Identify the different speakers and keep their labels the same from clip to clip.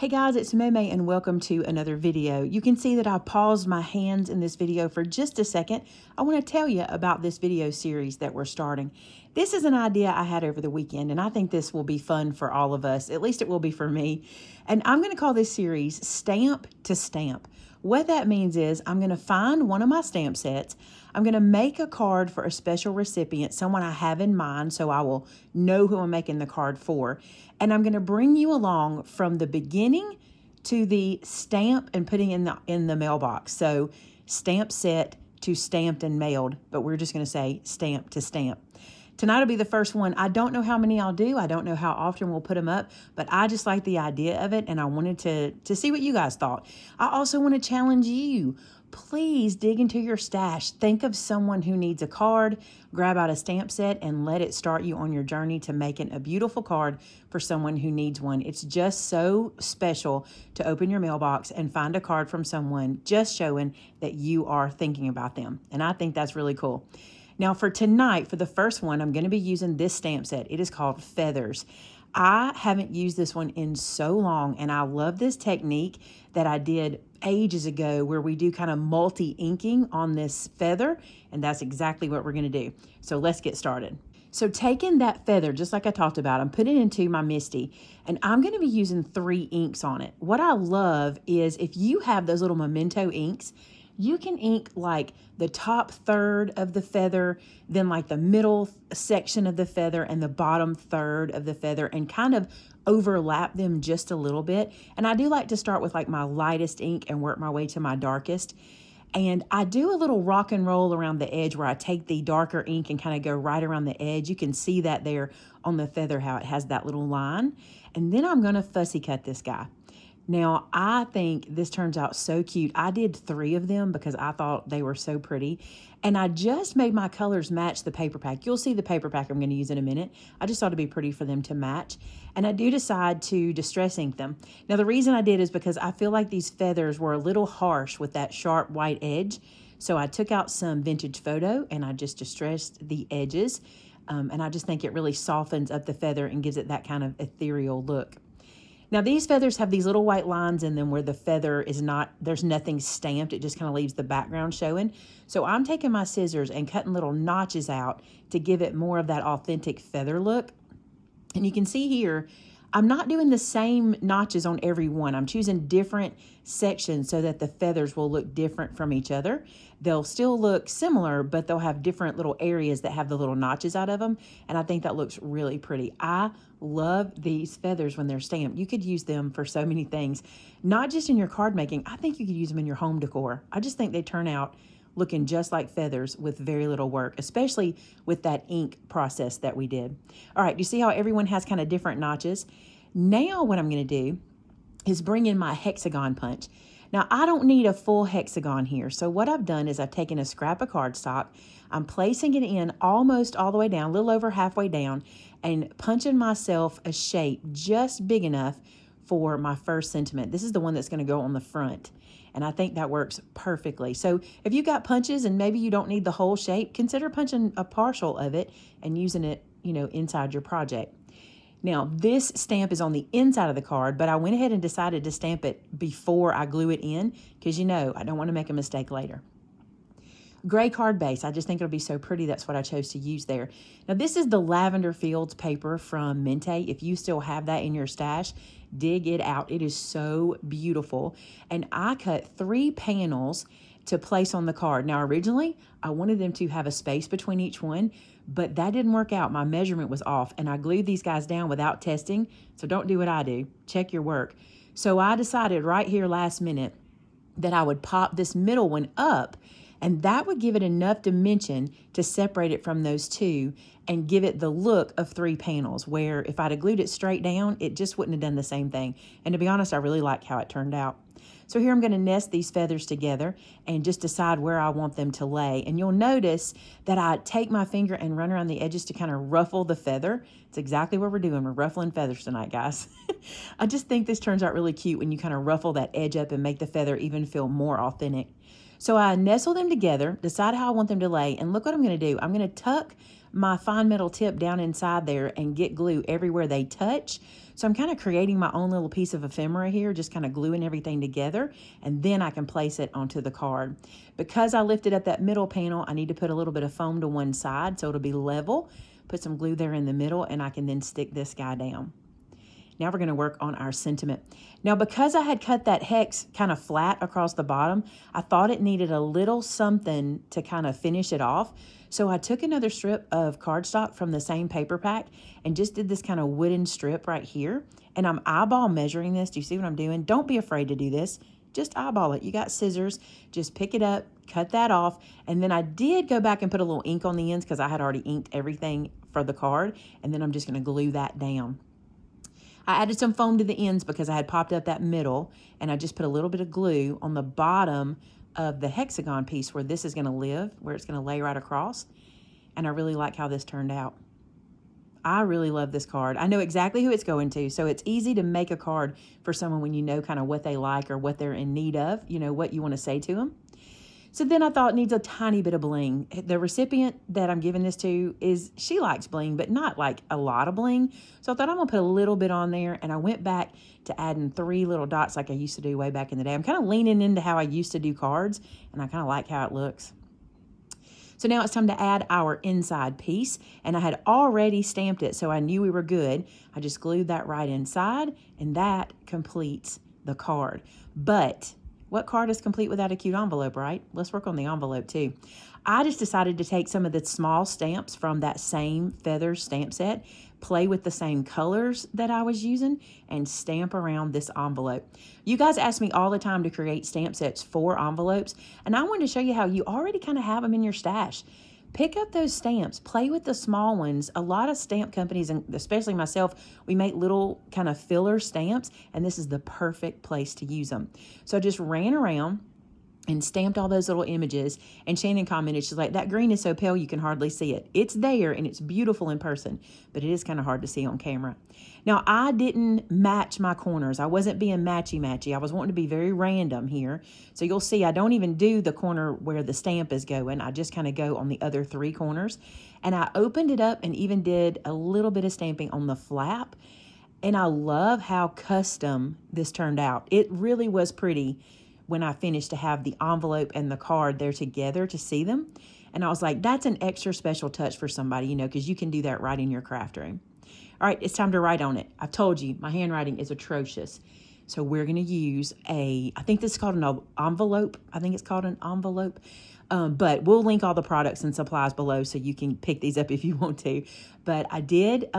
Speaker 1: Hey guys, it's Maymay and welcome to another video. You can see that I paused my hands in this video for just a second. I want to tell you about this video series that we're starting. This is an idea I had over the weekend and I think this will be fun for all of us. At least it will be for me. And I'm going to call this series Stamp to Stamp. What that means is I'm going to find one of my stamp sets. I'm going to make a card for a special recipient, someone I have in mind, so I will know who I'm making the card for. And I'm going to bring you along from the beginning to the stamp and putting in the mailbox. So stamp set to stamped and mailed, but we're just going to say stamp to stamp. Tonight will be the first one. I don't know how many I'll do. I don't know how often we'll put them up, but I just like the idea of it, and I wanted to see what you guys thought. I also want to challenge you. Please dig into your stash. Think of someone who needs a card, grab out a stamp set, and let it start you on your journey to making a beautiful card for someone who needs one. It's just so special to open your mailbox and find a card from someone just showing that you are thinking about them, and I think that's really cool. Now for tonight, for the first one, I'm going to be using this stamp set. It is called Feathers. I haven't used this one in so long, and I love this technique that I did ages ago where we do kind of multi-inking on this feather, and that's exactly what we're going to do. So let's get started. So taking that feather, just like I talked about, I'm putting it into my Misty, and I'm going to be using 3 inks on it. What I love is if you have those little memento inks, you can ink like the top third of the feather, then like the middle section of the feather and the bottom third of the feather, and kind of overlap them just a little bit. And I do like to start with like my lightest ink and work my way to my darkest. And I do a little rock and roll around the edge where I take the darker ink and kind of go right around the edge. You can see that there on the feather, how it has that little line. And then I'm going to fussy cut this guy. Now, I think this turns out so cute. I did 3 of them because I thought they were so pretty. And I just made my colors match the paper pack. You'll see the paper pack I'm going to use in a minute. I just thought it'd be pretty for them to match. And I do decide to distress ink them. Now, the reason I did is because I feel like these feathers were a little harsh with that sharp white edge. So I took out some vintage photo and I just distressed the edges. And I just think it really softens up the feather and gives it that kind of ethereal look. Now these feathers have these little white lines in them where the feather is not, there's nothing stamped. It just kind of leaves the background showing. So I'm taking my scissors and cutting little notches out to give it more of that authentic feather look. And you can see here, I'm not doing the same notches on every one. I'm choosing different sections so that the feathers will look different from each other. They'll still look similar, but they'll have different little areas that have the little notches out of them. And I think that looks really pretty. I love these feathers when they're stamped. You could use them for so many things, not just in your card making. I think you could use them in your home decor. I just think they turn out looking just like feathers with very little work, especially with that ink process that we did. All right, you see how everyone has kind of different notches? Now what I'm going to do is bring in my hexagon punch. Now I don't need a full hexagon here. So what I've done is I've taken a scrap of cardstock, I'm placing it in almost all the way down, a little over halfway down, and punching myself a shape just big enough for my first sentiment. This is the one that's going to go on the front. And I think that works perfectly. So if you got punches and maybe you don't need the whole shape, consider punching a partial of it and using it, inside your project. Now, this stamp is on the inside of the card, but I went ahead and decided to stamp it before I glue it in because, I don't want to make a mistake later. Gray card base. I just think it'll be so pretty. That's what I chose to use there. Now, this is the Lavender Fields paper from Maymay. If you still have that in your stash, dig it out. It is so beautiful. And I cut 3 panels to place on the card. Now, originally, I wanted them to have a space between each one, but that didn't work out. My measurement was off, and I glued these guys down without testing, so don't do what I do. Check your work. So I decided right here last minute that I would pop this middle one up, and that would give it enough dimension to separate it from those 2 and give it the look of 3 panels, where if I'd have glued it straight down, it just wouldn't have done the same thing. And to be honest, I really like how it turned out. So here I'm going to nest these feathers together and just decide where I want them to lay. And you'll notice that I take my finger and run around the edges to kind of ruffle the feather. It's exactly what we're doing. We're ruffling feathers tonight, guys. I just think this turns out really cute when you kind of ruffle that edge up and make the feather even feel more authentic. So I nestle them together, decide how I want them to lay, and look what I'm going to do. I'm going to tuck my fine metal tip down inside there and get glue everywhere they touch. So I'm kind of creating my own little piece of ephemera here, just kind of gluing everything together, and then I can place it onto the card. Because I lifted up that middle panel, I need to put a little bit of foam to one side so it'll be level. Put some glue there in the middle, and I can then stick this guy down. Now we're going to work on our sentiment. Now, because I had cut that hex kind of flat across the bottom, I thought it needed a little something to kind of finish it off. So I took another strip of cardstock from the same paper pack and just did this kind of wooden strip right here. And I'm eyeball measuring this. Do you see what I'm doing? Don't be afraid to do this. Just eyeball it. You got scissors. Just pick it up, cut that off. And then I did go back and put a little ink on the ends because I had already inked everything for the card. And then I'm just going to glue that down. I added some foam to the ends because I had popped up that middle, and I just put a little bit of glue on the bottom of the hexagon piece where this is going to live, where it's going to lay right across. And I really like how this turned out. I really love this card. I know exactly who it's going to, so it's easy to make a card for someone when you know kind of what they like or what they're in need of, you know, what you want to say to them. So then I thought it needs a tiny bit of bling. The recipient that I'm giving this to she likes bling, but not like a lot of bling. So I thought I'm gonna put a little bit on there, and I went back to adding 3 little dots like I used to do way back in the day. I'm kind of leaning into how I used to do cards, and I kind of like how it looks. So now it's time to add our inside piece, and I had already stamped it, so I knew we were good. I just glued that right inside, and that completes the card. But what card is complete without a cute envelope, right? Let's work on the envelope too. I just decided to take some of the small stamps from that same Feathers stamp set, play with the same colors that I was using, and stamp around this envelope. You guys ask me all the time to create stamp sets for envelopes, and I wanted to show you how you already kind of have them in your stash. Pick up those stamps, play with the small ones. A lot of stamp companies, and especially myself, we make little kind of filler stamps, and this is the perfect place to use them. So I just ran around and stamped all those little images, and Shannon commented, she's like, that green is so pale you can hardly see it. It's there and it's beautiful in person, but it is kind of hard to see on camera. Now, I didn't match my corners. I wasn't being matchy-matchy. I was wanting to be very random here. So you'll see I don't even do the corner where the stamp is going. I just kind of go on the other 3 corners. And I opened it up and even did a little bit of stamping on the flap. And I love how custom this turned out. It really was pretty when I finished to have the envelope and the card there together to see them. And I was like, that's an extra special touch for somebody, you know, because you can do that right in your craft room. All right, it's time to write on it. I've told you, my handwriting is atrocious. So we're going to use I think this is called an envelope. I think it's called an envelope. But we'll link all the products and supplies below so you can pick these up if you want to. But I did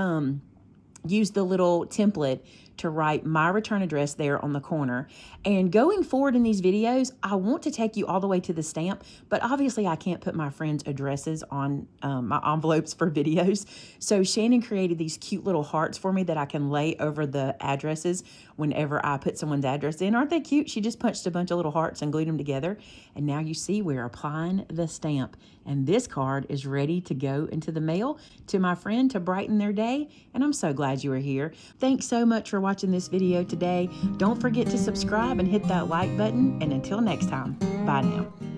Speaker 1: use the little template to write my return address there on the corner. And going forward in these videos, I want to take you all the way to the stamp, but obviously I can't put my friends' addresses on my envelopes for videos. So Shannon created these cute little hearts for me that I can lay over the addresses whenever I put someone's address in. Aren't they cute? She just punched a bunch of little hearts and glued them together. And now you see we're applying the stamp. And this card is ready to go into the mail to my friend to brighten their day. And I'm so glad you were here. Thanks so much for watching this video today. Don't forget to subscribe and hit that like button. And until next time, bye now.